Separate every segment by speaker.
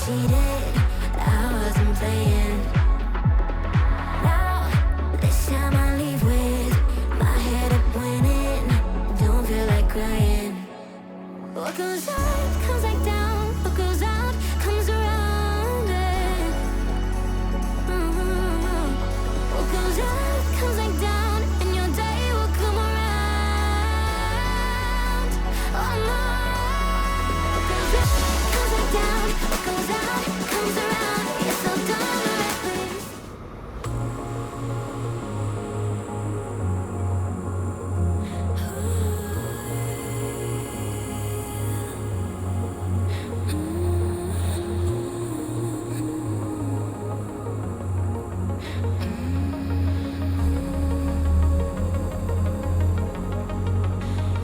Speaker 1: cheated, I wasn't playing. Now, this time I leave with my head up winning. Don't feel like crying. What goes up comes back down. What goes out comes around. And what goes up comes back down, and your day will come around. Oh no. What goes up comes back down. What goes out comes around. You're so dumb and reckless.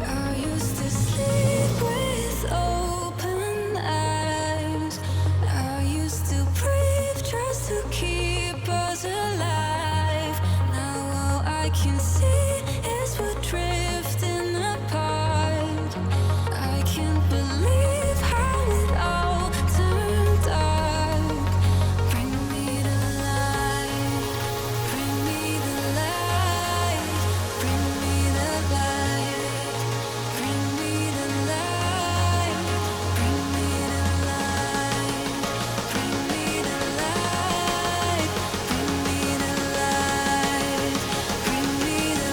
Speaker 1: I used to sleep with open eyes. I used to breathe just to keep us alive. Now all I can see is we're drifting apart. I can't believe how it all turned dark. Bring me the light, bring me the light, bring me the light. Bring me the light, bring me the light, bring me the light, bring me the light, bring me the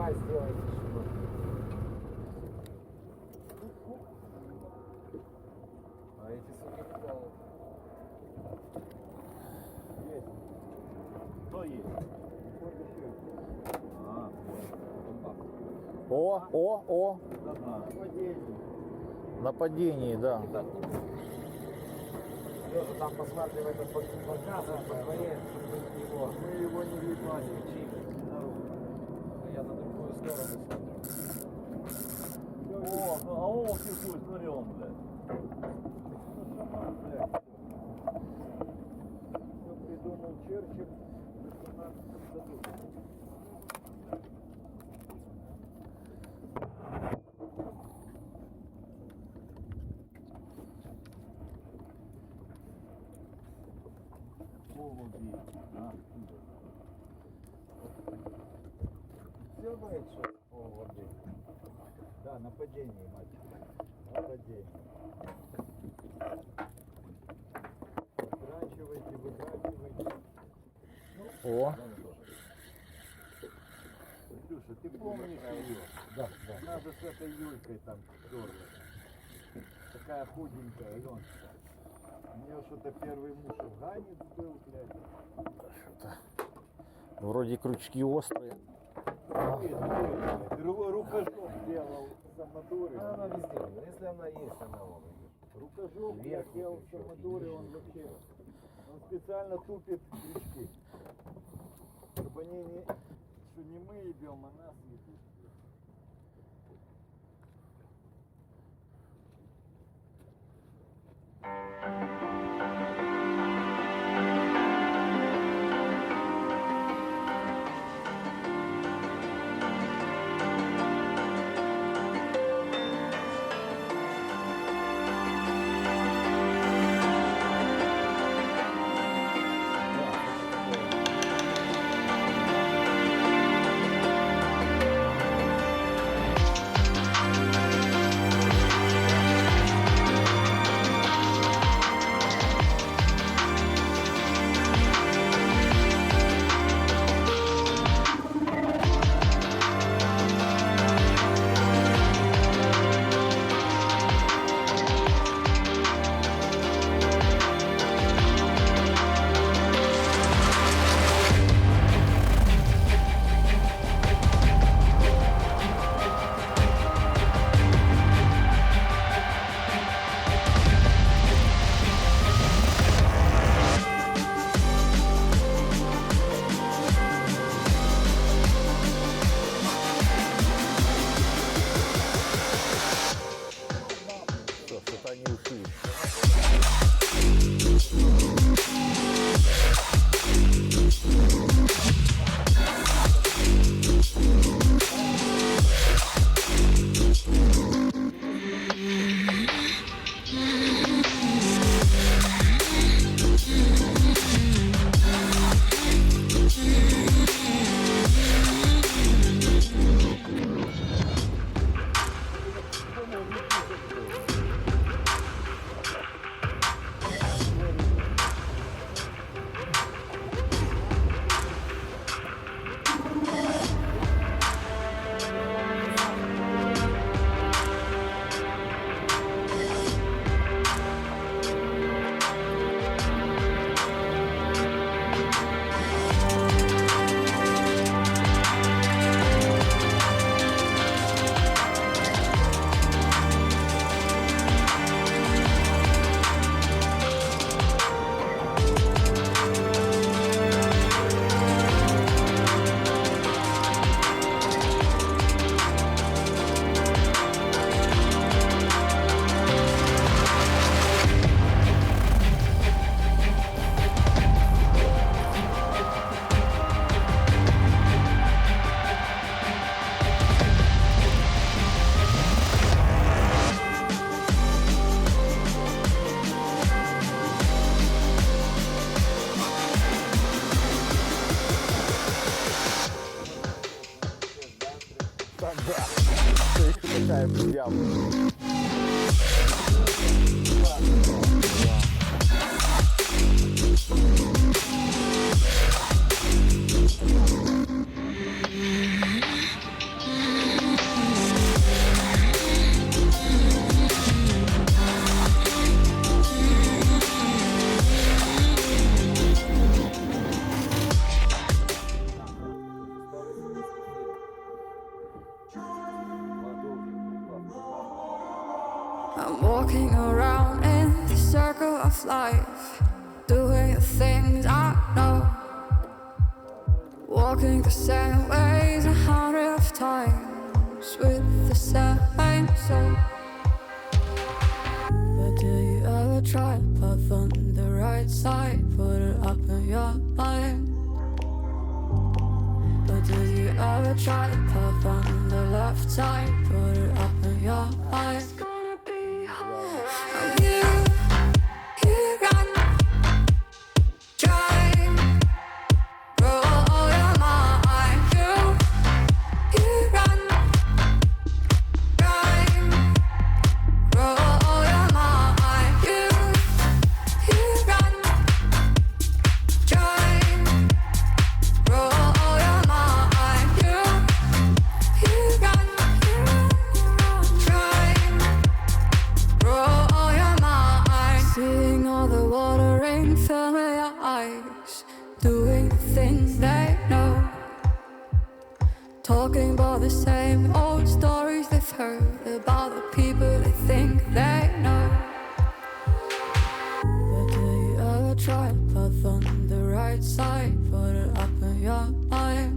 Speaker 2: Давай сделайте что-то. А эти суки не дал. Есть. Кто есть? А,
Speaker 3: О.
Speaker 2: нападение.
Speaker 3: Нападение, да.
Speaker 2: Лёша там посматривает этот показ, по дворе, чтобы его. Мы его не въебали, я на другую сторону смотрю.
Speaker 4: О, а он какой, смотри он, блядь.
Speaker 2: Все придумал Черчилль в 18 году.
Speaker 4: Голуби. А,
Speaker 2: Все знает, что воды. Да, нападение, мать. Нападение. Выдрачивайте.
Speaker 3: О.
Speaker 2: Илюша, ты помнишь ее? Да. Надо с этой Юлькой там дергать. Такая худенькая, Аленка. У нее что-то первый муж афганец был, блядь.
Speaker 3: Вроде крючки острые.
Speaker 2: Рукожоп делал самодуре.
Speaker 5: Она везде, если она есть, она вон.
Speaker 2: Рукожоп я делал в самодуре, он вообще. Он специально тупит крючки. Чтобы они не... Что не мы ебем, а нас ебут.
Speaker 3: Все, что-то они ушли. Да. Что еще такая яма?
Speaker 6: I'm walking around in the circle of life, doing the things I know, walking the same ways 100 times with the same soul. But do you ever try to path on the right side, put it up in your mind? But do you ever try to path on the left side, put it up in your mind? It's gonna be hard. You run, drive, roll your mind. You run, drive, roll your mind. You run, drive, roll your mind. You run, drive, roll your mind. Seeing all the water rain fill your eyes, doing the things they know, talking about the same old stories they've heard about the people they think they know. But do you ever try to path on the right side, put it up in your mind?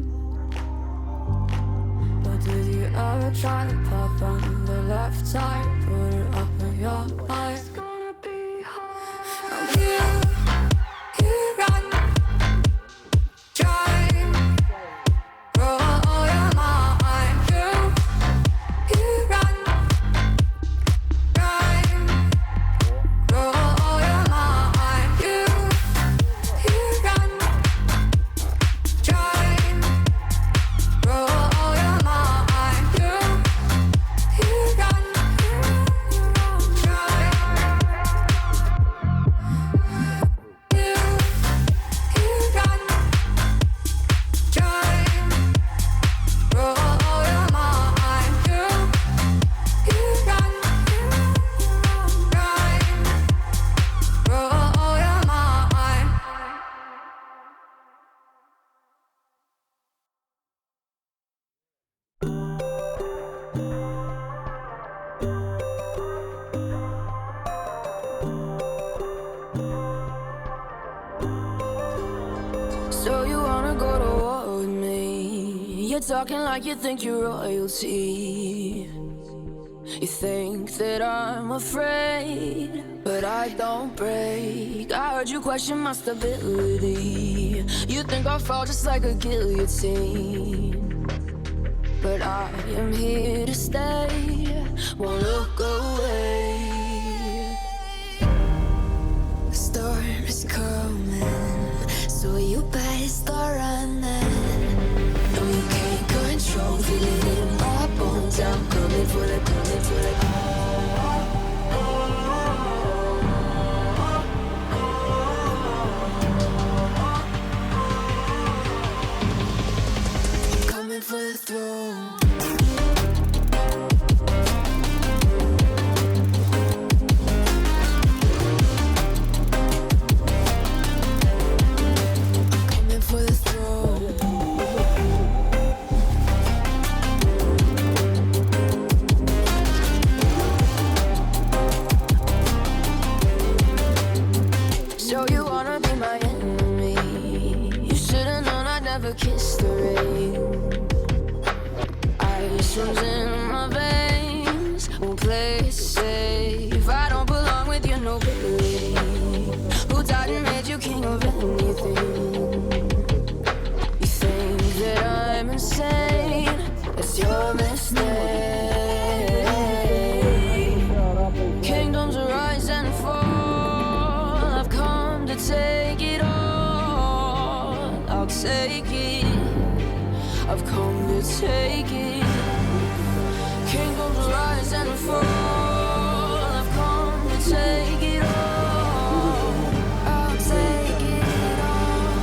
Speaker 6: But do you ever try to path on the left side, put it up in your mind? It's gonna be hard. You run, drive, roll your mind. You run, drive, roll your mind. You run, drive, roll your mind. You run, So you wanna go to war with me? You're talking like you think you're royalty. You think that I'm afraid, but I don't break. I heard you question my stability. You think I'll fall just like a guillotine, but I am here to stay, won't look away. The storm is coming, so you better start running. No, you can't control, feel it in my bones. I'm coming for the, coming for the. Coming for the throne. Kiss the rain. Ice runs in my veins. Won't play it safe. I don't belong with your nobility. Who died and made you king of anything? You think that I'm insane? That's your mistake. Kingdoms rise and fall. I've come to take it all. I'll take it. I've come to take it. Kingdoms rise and fall. I've come to take it all. I'll take it all.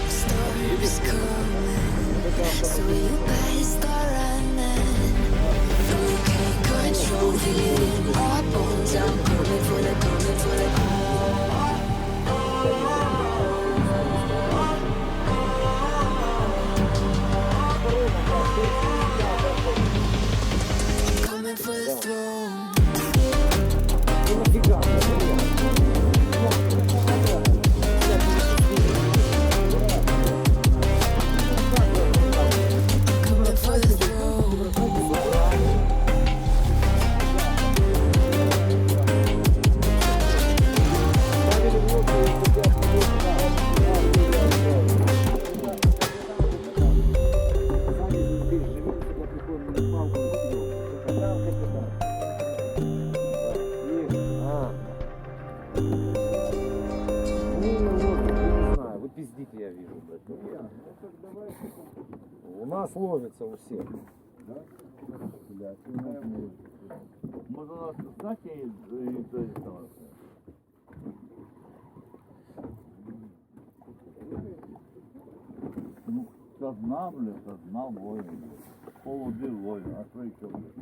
Speaker 6: Storm is coming, so you better start running. No, you can't control, feel it in my bones. I'm coming for the, coming for the.
Speaker 5: У нас ловится у всех.
Speaker 4: Може у нас, кстати, і то є саме. Ну, сознал, блядь, сознал воин. Полудыр воин, а что еще, блядь?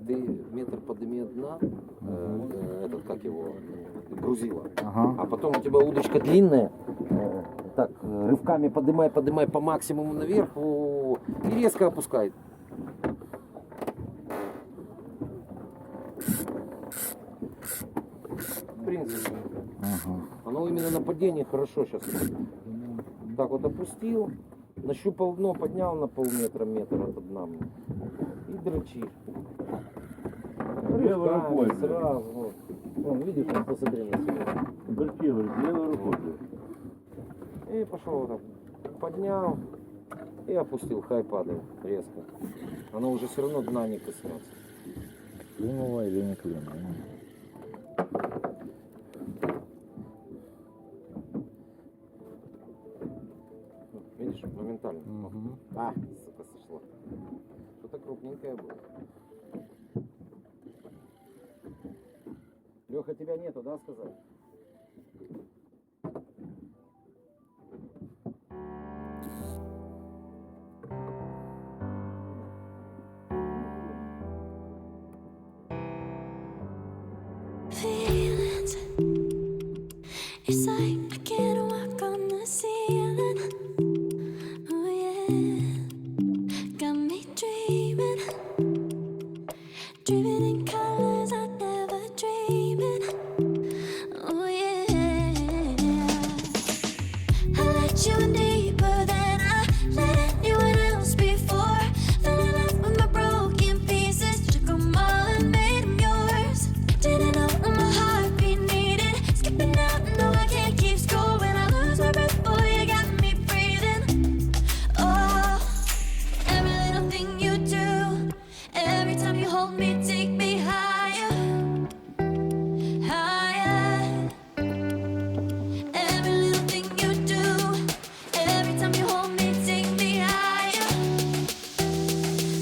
Speaker 5: Ты метр подними от дна, этот, как его, грузила.
Speaker 3: Ага.
Speaker 5: А потом у тебя удочка длинная, так, рывками поднимай по максимуму наверх и резко опускай. В принципе, оно именно на падении хорошо сейчас. Так вот опустил, нащупал дно, поднял на полметра, метр от дна и дрочишь.
Speaker 4: Левой рукой,
Speaker 5: Рывками сразу. Вот. Вон, видишь, он, посмотри на себя.
Speaker 4: Дырки, говорит, левой рукой, блядь.
Speaker 5: И пошел вот так. Поднял и опустил. Хай падает резко. Оно уже все равно дна не коснется.
Speaker 3: Клюнула или не клюнула?
Speaker 5: Видишь, моментально.
Speaker 3: Угу.
Speaker 5: А, сука, сошло. Что-то крупненькое было. Леха, тебя нету, да, сказал?
Speaker 1: Feelings. It's like I can't walk on the ceiling. Oh yeah, got me dreaming, dreaming in colors I never dreamed in. Oh yeah, I let you in deeper than I let anyone else before. Fell in love with my broken pieces, took them all and made them yours. Didn't know what my heartbeat needed. Skipping out, no, I can't keep score. When I lose my breath, boy, you got me breathing. Oh, every little thing you do, every time you hold me, take me higher, higher. Every little thing you do, every time you hold me, take me higher,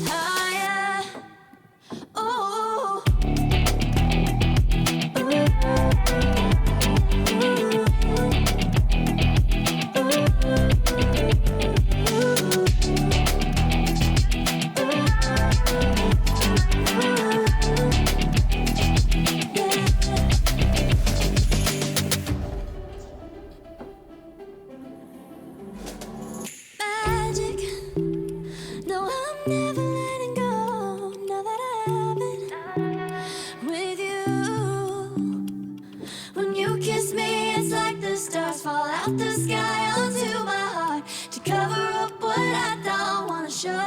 Speaker 1: higher. Oh. Magic. No, I'm never letting go. Now that I have it with you. When you kiss me, it's like the stars fall out the sky onto my heart to cover up what I don't wanna show.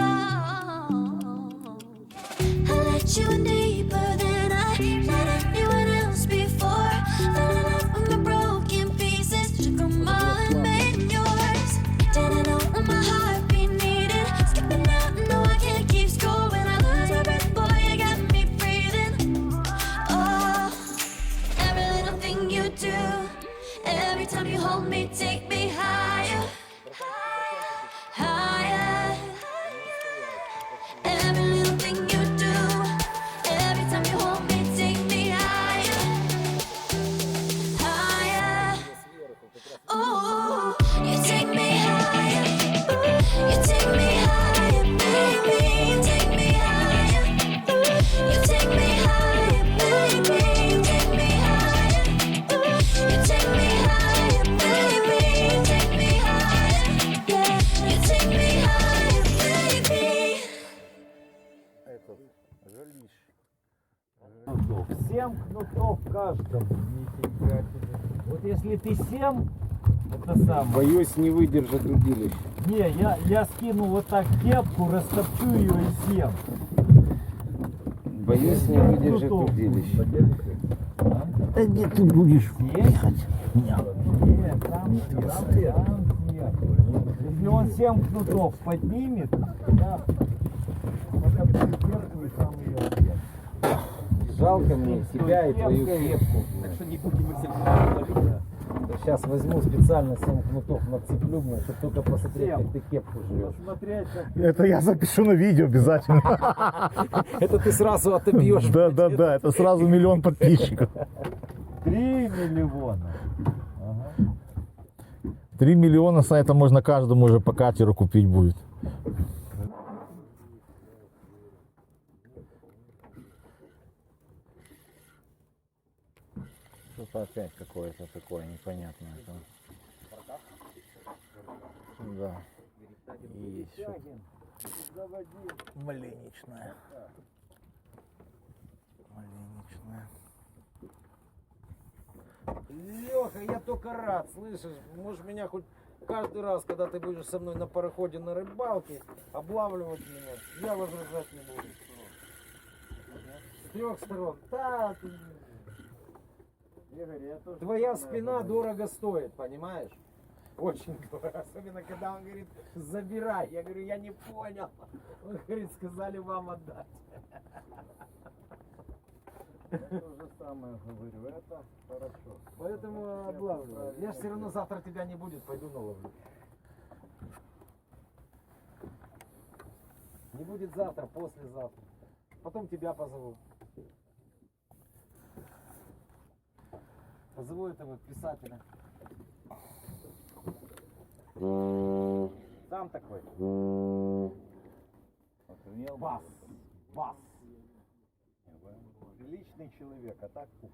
Speaker 1: I let you in deeper than I let anyone else before. Fell in love with my broken pieces, took them all and made them yours. Didn't know what my heartbeat needed. Skipping out, no, I can't keep score. When I lose my breath, boy, you got me breathing. Oh, every little thing you do, every time you hold me, take me higher, higher. Every little thing you do, every time you hold me, take me higher, higher. Oh, you take me higher, you take me higher, baby, you take me higher, you take me higher, baby, you take me higher, you take me higher, baby, you take me higher, yeah, you take me higher, baby.
Speaker 3: Этот, жалишь.
Speaker 2: Семь кнутов в каждом. Нифига себе. Вот если ты 7, это самое.
Speaker 3: Боюсь, не выдержит удилище.
Speaker 2: Не, я скину вот так кепку, растопчу ее и 7.
Speaker 3: Боюсь, не выдержит
Speaker 2: Кнутов.
Speaker 3: удилище.
Speaker 2: Да где ты будешь ехать? Нет, там сверху. Если он 7 кнутов поднимет, я
Speaker 5: Жалко мне тебя и твою кепку.
Speaker 7: Так что не будем их всем.
Speaker 5: Сейчас возьму специально 7 кнутов нацеплю, чтобы только посмотреть, как ты кепку живешь.
Speaker 2: Смотреть, как
Speaker 8: Это я запишу на видео обязательно.
Speaker 5: Это ты сразу отобьешь.
Speaker 8: Да, это сразу 1 миллион подписчиков.
Speaker 2: 3 миллиона. Ага.
Speaker 8: 3 миллиона на это можно каждому уже по катеру купить будет. Что-то опять какое-то такое непонятное. Да. И что-то маленечное. Маленечное.
Speaker 5: Леха, я только рад, слышишь? Можешь меня хоть каждый раз, когда ты будешь со мной на пароходе на рыбалке, облавливать меня, я возражать не буду. С 3 сторон. Да,
Speaker 2: Игорь, я тоже
Speaker 5: твоя
Speaker 2: самое
Speaker 5: спина
Speaker 2: говорю.
Speaker 5: дорого стоит, понимаешь? Очень дорого. Особенно, когда он говорит, забирай. Я говорю, я не понял. Он говорит, сказали вам отдать.
Speaker 2: Я то же самое говорю, это хорошо.
Speaker 5: Поэтому облавливаю. Я же все равно завтра тебя не будет, пойду наловлю. Не будет завтра, послезавтра. Потом тебя позову. Позову этого писателя.
Speaker 2: Сам такой.
Speaker 4: Охренел?
Speaker 2: Бас. Бас. Приличный человек, а так пук.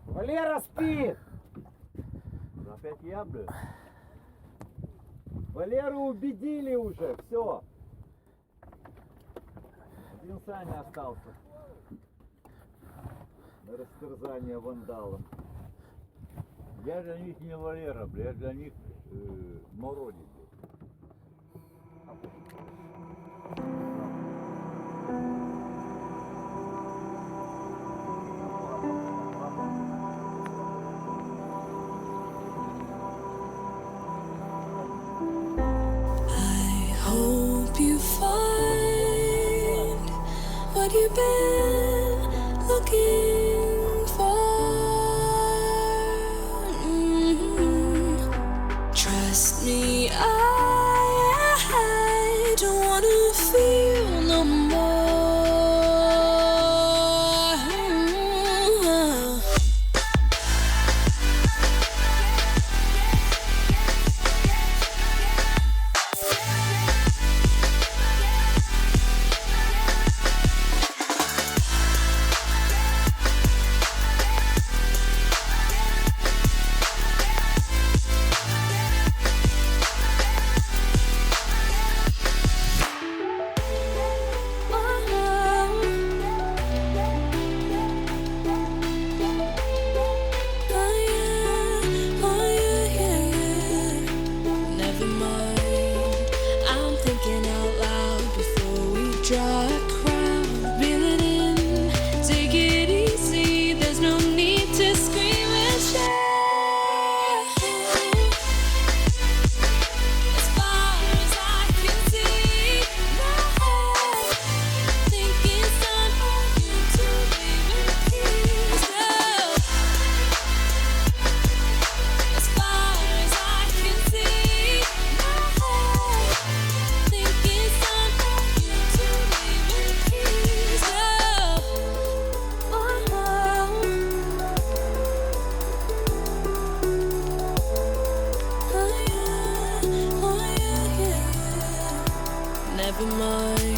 Speaker 5: Валера спит!
Speaker 2: Опять я, блядь. Валеру убедили уже, все. Один Саня остался. На растерзание вандалом.
Speaker 4: Я для них не Валера, бля, я для них Мородик.
Speaker 6: I hope you find what you've been looking for. Trust me, I don't wanna feel no more. Never mind, I'm thinking out loud before we draw a crowd. Reel it in, take it easy, there's no need to scream and shout. As far as I can see, my head think it's time for you to leave in peace. As far as I can see, my head think it's time for you to leave in peace. Oh, yeah, yeah. Never mind.